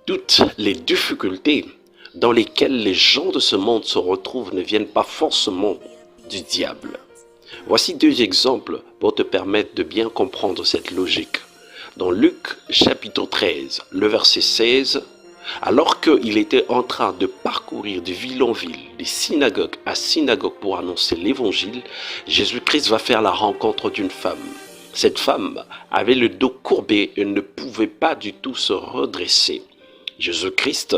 Toutes les difficultés dans lesquelles les gens de ce monde se retrouvent ne viennent pas forcément du diable. Voici deux exemples pour te permettre de bien comprendre cette logique. Dans Luc chapitre 13, le verset 16, alors qu'il était en train de parcourir de ville en ville, de synagogue à synagogue pour annoncer l'évangile, Jésus-Christ va faire la rencontre d'une femme. Cette femme avait le dos courbé et ne pouvait pas du tout se redresser. Jésus-Christ,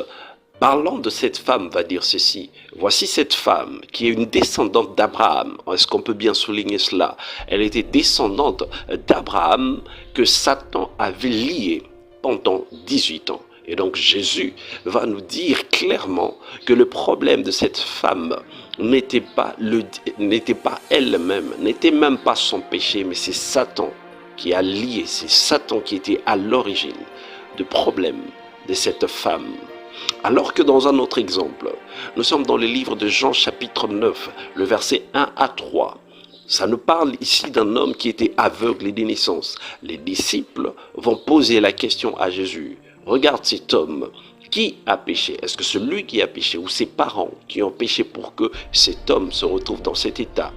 parlant de cette femme, va dire ceci. Voici cette femme qui est une descendante d'Abraham. Est-ce qu'on peut bien souligner cela? Elle était descendante d'Abraham que Satan avait lié pendant 18 ans. Et donc Jésus va nous dire clairement que le problème de cette femme n'était pas elle-même, n'était même pas son péché, mais c'est Satan qui a lié, c'est Satan qui était à l'origine du problème de cette femme. Alors que dans un autre exemple, nous sommes dans le livre de Jean chapitre 9, le verset 1 à 3. Ça nous parle ici d'un homme qui était aveugle de naissance. Les disciples vont poser la question à Jésus. Regarde cet homme, qui a péché? Est-ce que celui qui a péché ou ses parents qui ont péché pour que cet homme se retrouve dans cet état?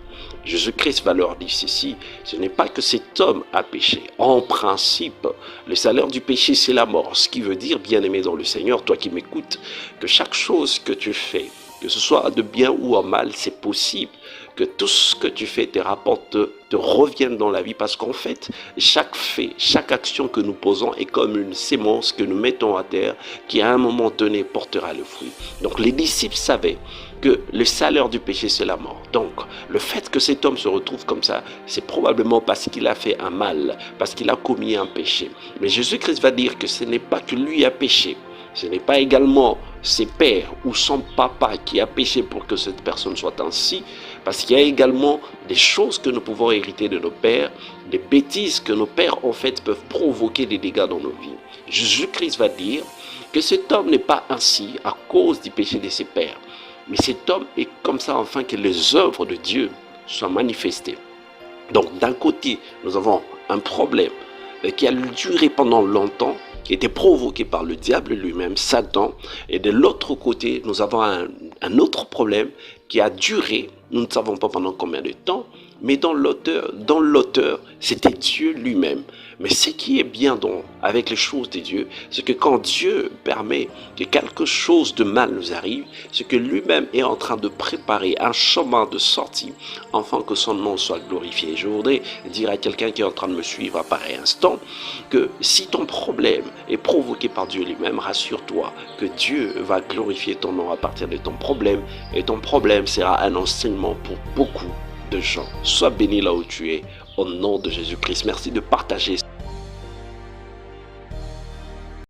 Jésus-Christ va leur dire ceci, ce n'est pas que cet homme a péché. En principe, le salaire du péché, c'est la mort. Ce qui veut dire, bien-aimé dans le Seigneur, toi qui m'écoutes, que chaque chose que tu fais, que ce soit de bien ou en mal, c'est possible que tout ce que tu fais, tes rapports te reviennent dans la vie. Parce qu'en fait, chaque fait, chaque action que nous posons est comme une sémence que nous mettons à terre qui à un moment donné portera le fruit. Donc les disciples savaient que le salaire du péché, c'est la mort. Donc le fait que cet homme se retrouve comme ça, c'est probablement parce qu'il a fait un mal, parce qu'il a commis un péché. Mais Jésus-Christ va dire que ce n'est pas que lui a péché. Ce n'est pas également ses pères ou son papa qui a péché pour que cette personne soit ainsi, parce qu'il y a également des choses que nous pouvons hériter de nos pères, des bêtises que nos pères en fait peuvent provoquer des dégâts dans nos vies. Jésus-Christ va dire que cet homme n'est pas ainsi à cause du péché de ses pères, mais cet homme est comme ça afin que les œuvres de Dieu soient manifestées. Donc d'un côté, nous avons un problème qui a duré pendant longtemps, qui était provoqué par le diable lui-même, Satan. Et de l'autre côté, nous avons un autre problème qui a duré, nous ne savons pas pendant combien de temps, mais dans l'auteur, c'était Dieu lui-même. Mais ce qui est bien avec les choses de Dieu, c'est que quand Dieu permet que quelque chose de mal nous arrive, c'est que lui-même est en train de préparer un chemin de sortie, afin que son nom soit glorifié. Je voudrais dire à quelqu'un qui est en train de me suivre à pareil instant, que si ton problème est provoqué par Dieu lui-même, rassure-toi que Dieu va glorifier ton nom à partir de ton problème, et ton problème sera un enseignement pour beaucoup de gens. Sois béni là où tu es, au nom de Jésus-Christ. Merci de partager.